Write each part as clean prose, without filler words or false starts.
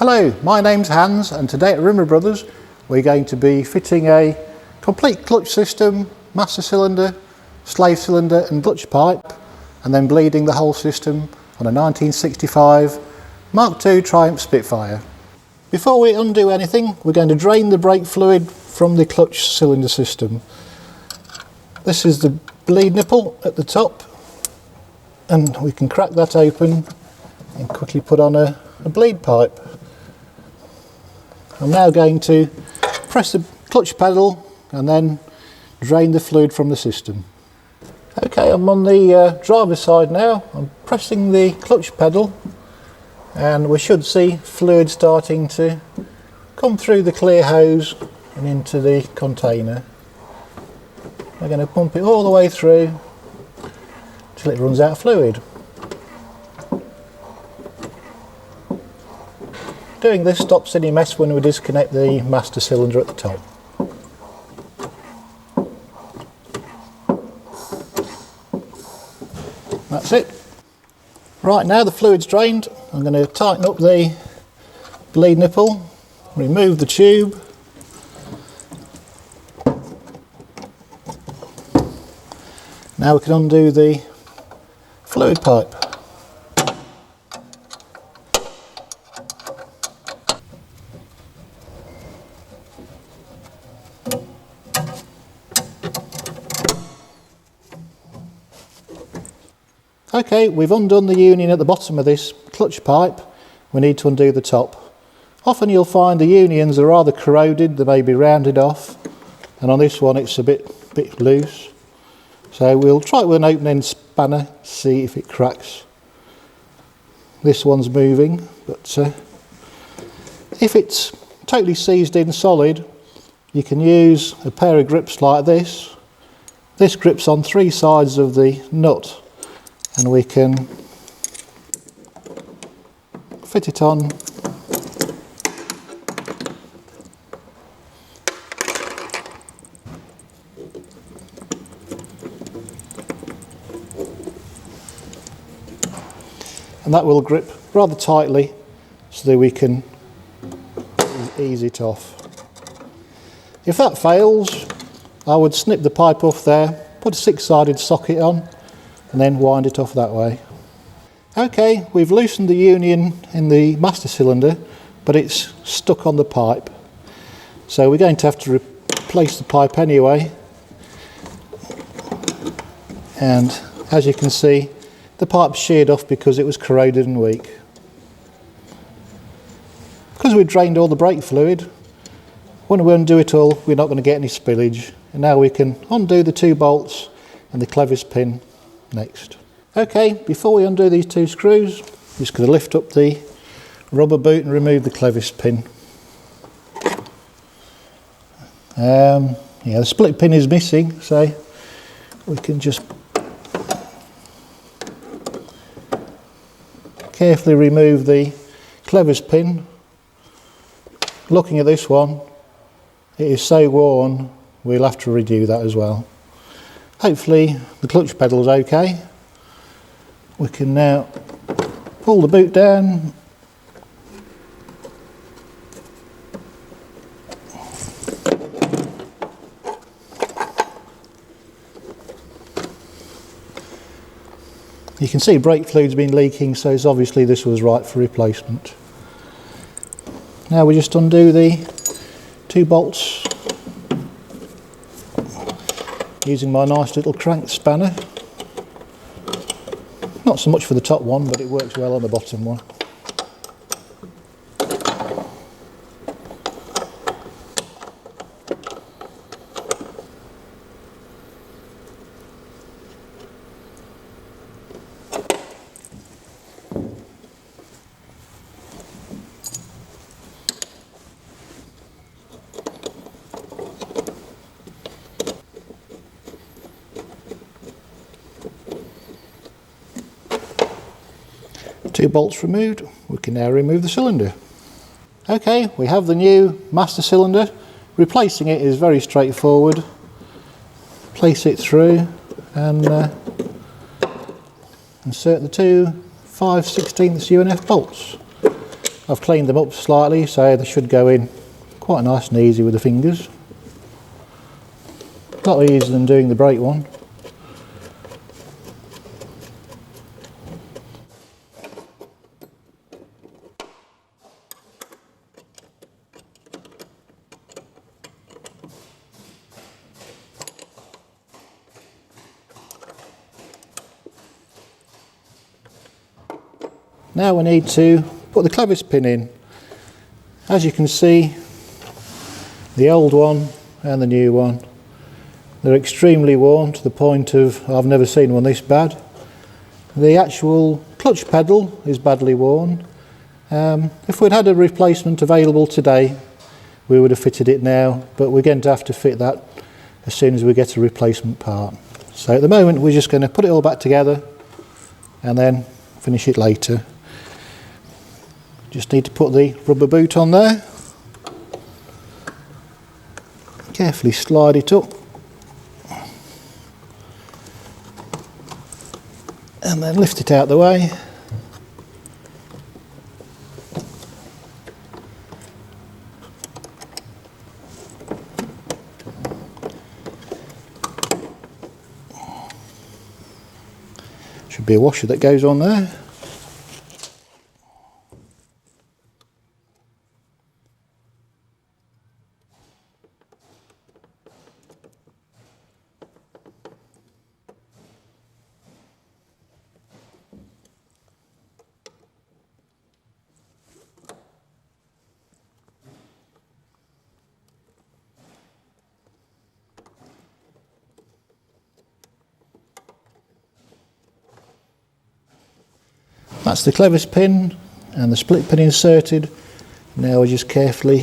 Hello, my name's Hans and today at Rimmer Brothers we're going to be fitting a complete clutch system, master cylinder, slave cylinder and clutch pipe, and then bleeding the whole system on a 1965 Mk2 Triumph Spitfire. Before we undo anything, we're going to drain the brake fluid from the clutch cylinder system. This is the bleed nipple at the top, and we can crack that open and quickly put on a bleed pipe. I'm now going to press the clutch pedal and then drain the fluid from the system. Okay, I'm on the driver's side now. I'm pressing the clutch pedal and we should see fluid starting to come through the clear hose and into the container. We're going to pump it all the way through till it runs out of fluid. Doing this stops any mess when we disconnect the master cylinder at the top. That's it. Right, now the fluid's drained, I'm going to tighten up the bleed nipple, remove the tube, now we can undo the fluid pipe. Okay, we've undone the union at the bottom of this clutch pipe. We need to undo the top. Often you'll find the unions are rather corroded, they may be rounded off, and on this one it's a bit loose. So we'll try it with an open-end spanner, see if it cracks. This one's moving, but if it's totally seized in solid, you can use a pair of grips like this. This grips on three sides of the nut, and we can fit it on and that will grip rather tightly so that we can ease it off. If that fails, I would snip the pipe off there, put a six-sided socket on and then wind it off that way. Okay, we've loosened the union in the master cylinder, but it's stuck on the pipe. So we're going to have to replace the pipe anyway. And as you can see, the pipe's sheared off because it was corroded and weak. Because we drained all the brake fluid, when we undo it all, we're not going to get any spillage. And now we can undo the two bolts and the clevis pin next. Okay, before we undo these two screws, I'm just going to lift up the rubber boot and remove the clevis pin. Yeah, the split pin is missing, so we can just carefully remove the clevis pin. Looking at this one, it is so worn, we'll have to redo that as well. Hopefully the clutch pedal's okay. We can now pull the boot down. You can see brake fluid's been leaking, so it's obviously this was right for replacement. Now we just undo the two bolts using my nice little crank spanner. Not so much for the top one, but it works well on the bottom one. Two bolts removed, we can now remove the cylinder. Okay, we have the new master cylinder. Replacing it is very straightforward. Place it through and insert the two 5/16 UNF bolts. I've cleaned them up slightly so they should go in quite nice and easy with the fingers. A lot easier than doing the brake one. Now we need to put the clevis pin in. As you can see, the old one and the new one, they're extremely worn to the point of I've never seen one this bad. The actual clutch pedal is badly worn. If we'd had a replacement available today, we would have fitted it now, but we're going to have to fit that as soon as we get a replacement part. So at the moment we're just going to put it all back together and then finish it later. Just need to put the rubber boot on there. Carefully slide it up. And then lift it out the way. Should be a washer that goes on there. That's the clevis pin and the split pin inserted. Now we just carefully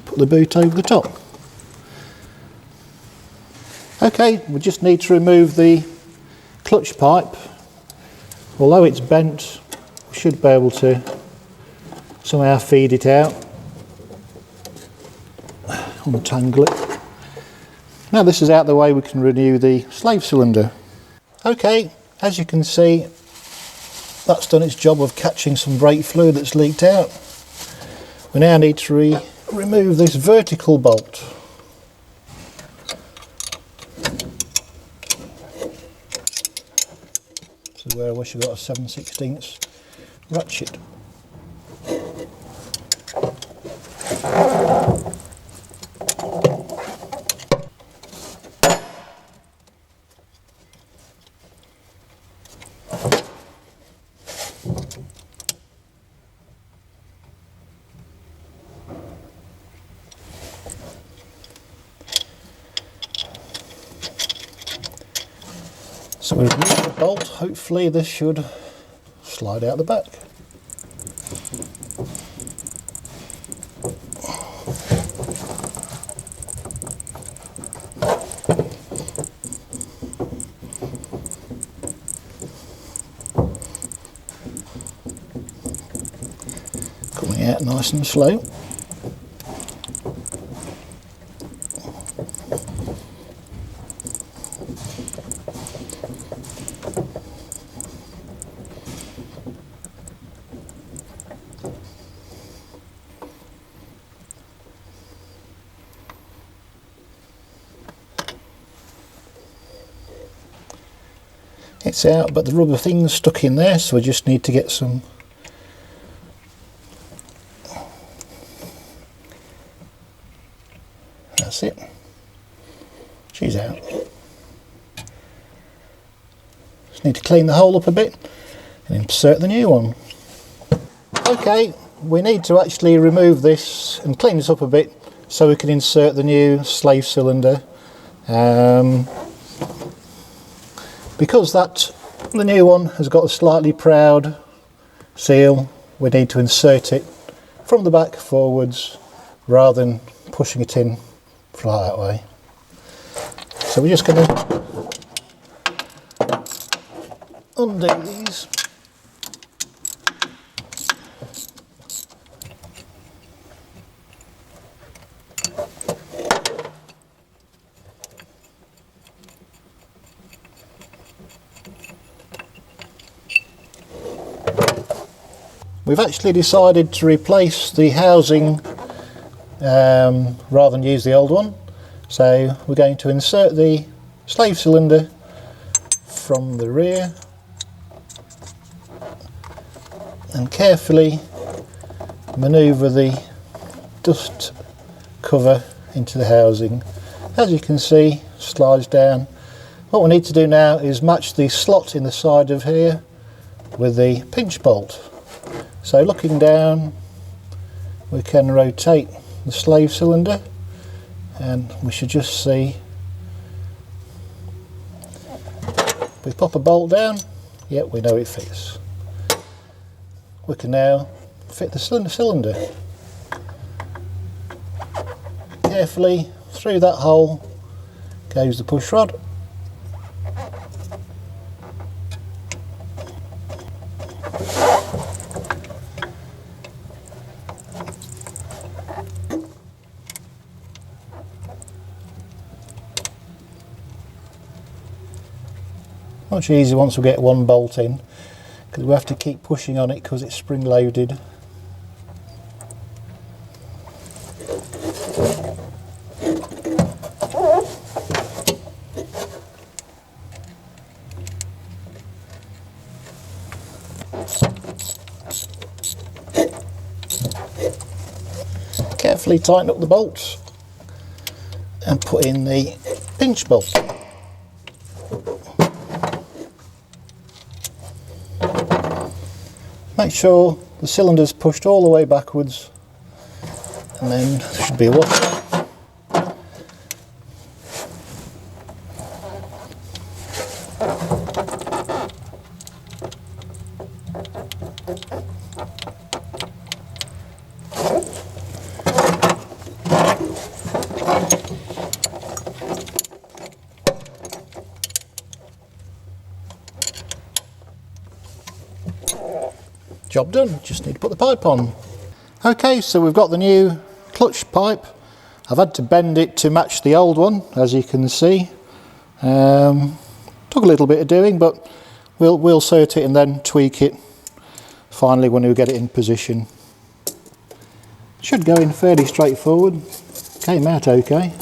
put the boot over the top. Okay, we just need to remove the clutch pipe. Although it's bent, we should be able to somehow feed it out. Untangle it. Now this is out the way, we can renew the slave cylinder. Okay, as you can see, that's done its job of catching some brake fluid that's leaked out. We now need to remove this vertical bolt. This is where I wish I got a 7/16 ratchet. So we've removed the bolt, hopefully this should slide out the back. Coming out nice and slow. It's out, but the rubber thing's stuck in there, so we just need to get some that's it. She's out. Just need to clean the hole up a bit and insert the new one. Okay, we need to actually remove this and clean this up a bit so we can insert the new slave cylinder. Because the new one has got a slightly proud seal, we need to insert it from the back forwards rather than pushing it in fly that way. So we're just going to undo these. we've actually decided to replace the housing rather than use the old one. So we're going to insert the slave cylinder from the rear and carefully manoeuvre the dust cover into the housing. As you can see, slides down. What we need to do now is match the slot in the side of here with the pinch bolt. So looking down, we can rotate the slave cylinder and we should just see, if we pop a bolt down, yep, we know it fits. We can now fit the cylinder. Carefully through that hole goes the push rod. Much easier once we get one bolt in, because we have to keep pushing on it because it's spring loaded. Carefully tighten up the bolts and put in the pinch bolt. Make sure the cylinder's pushed all the way backwards, and then there should be a washer. Job done, just need to put the pipe on. Okay, so we've got the new clutch pipe. I've had to bend it to match the old one, as you can see. Took a little bit of doing, but we'll sort it and then tweak it finally when we get it in position. Should go in fairly straightforward. Came out okay.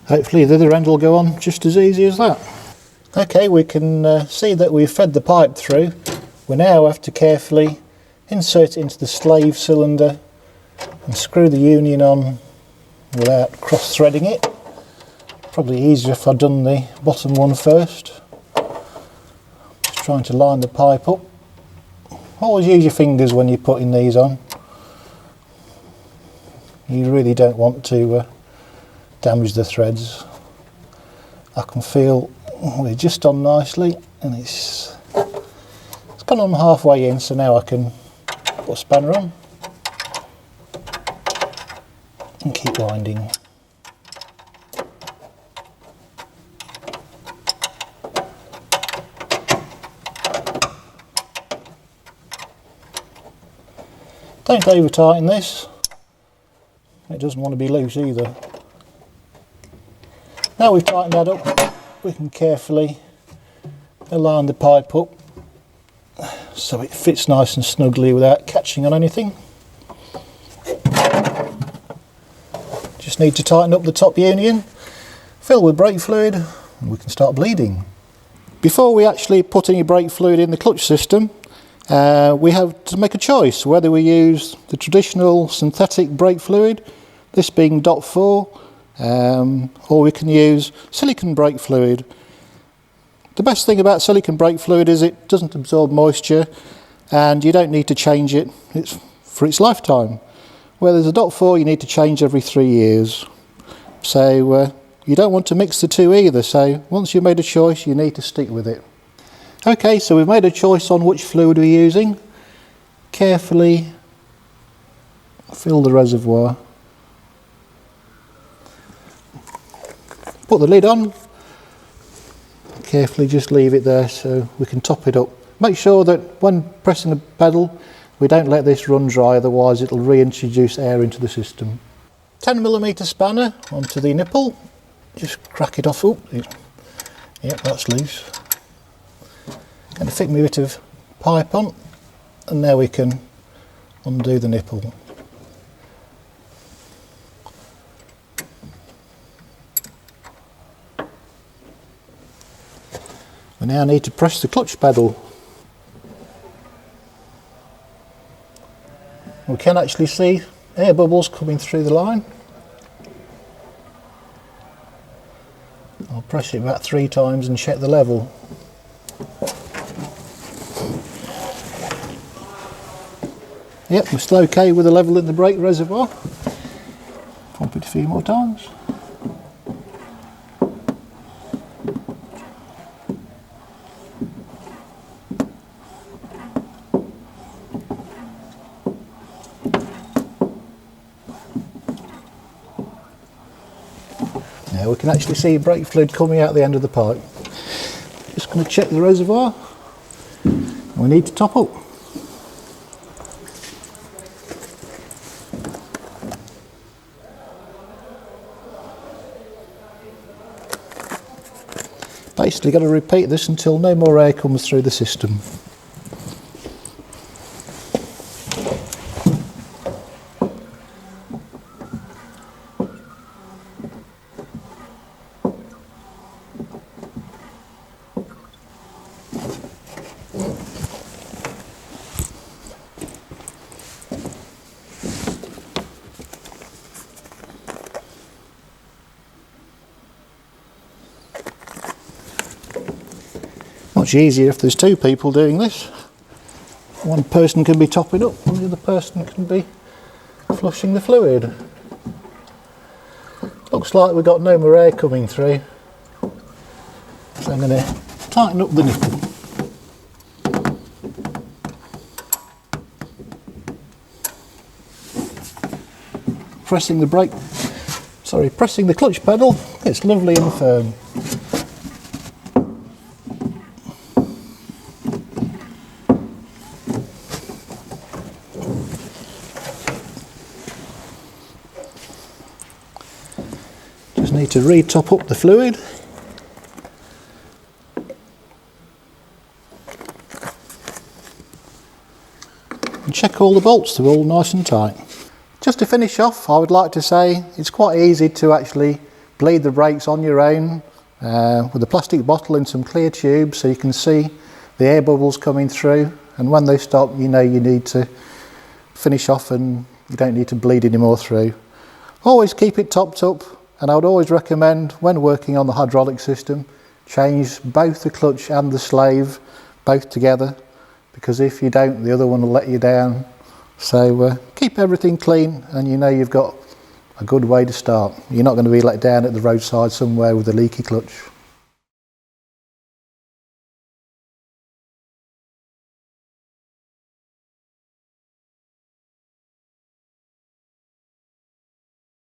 Hopefully the other end will go on just as easy as that. Okay, we can see that we've fed the pipe through. We now have to carefully insert it into the slave cylinder and screw the union on without cross-threading it. Probably easier if I'd done the bottom one first. Just trying to line the pipe up. Always use your fingers when you're putting these on. You really don't want to damage the threads. I can feel we're just on nicely, and it's gone on halfway in, so now I can put a spanner on and keep winding. Don't over tighten this, it doesn't want to be loose either. Now we've tightened that up, we can carefully align the pipe up so it fits nice and snugly without catching on anything. Just need to tighten up the top union, fill with brake fluid, and we can start bleeding. Before we actually put any brake fluid in the clutch system, we have to make a choice whether we use the traditional synthetic brake fluid, this being DOT4, or we can use silicone brake fluid. The best thing about silicone brake fluid is it doesn't absorb moisture and you don't need to change it for its lifetime. Whereas a DOT4 you need to change every 3 years. So you don't want to mix the two either, so once you've made a choice you need to stick with it. Okay, so we've made a choice on which fluid we're using. Carefully fill the reservoir. Put the lid on, carefully just leave it there so we can top it up Make sure that when pressing the pedal we don't let this run dry, otherwise it'll reintroduce air into the system. 10mm spanner onto the nipple, just crack it off. Oh, yep, that's loose. Going to fit me a bit of pipe on, and now we can undo the nipple. We now need to press the clutch pedal. We can actually see air bubbles coming through the line. I'll press it about 3 times and check the level. Yep, we're still okay with the level in the brake reservoir. Pump it a few more times. Now we can actually see brake fluid coming out the end of the pipe. Just going to check the reservoir. We need to top up. Basically got to repeat this until no more air comes through the system. Much easier if there's 2 people doing this. One person can be topping up and the other person can be flushing the fluid. Looks like we've got no more air coming through, so I'm going to tighten up the nipple. Pressing the clutch pedal, it's lovely and firm. Just need to re-top up the fluid. And check all the bolts, they're all nice and tight. Just to finish off, I would like to say it's quite easy to actually bleed the brakes on your own with a plastic bottle and some clear tubes, so you can see the air bubbles coming through, and when they stop you know you need to finish off and you don't need to bleed any more through. Always keep it topped up, and I would always recommend when working on the hydraulic system change both the clutch and the slave both together, because if you don't the other one will let you down. So keep everything clean and you know you've got a good way to start. You're not going to be let down at the roadside somewhere with a leaky clutch.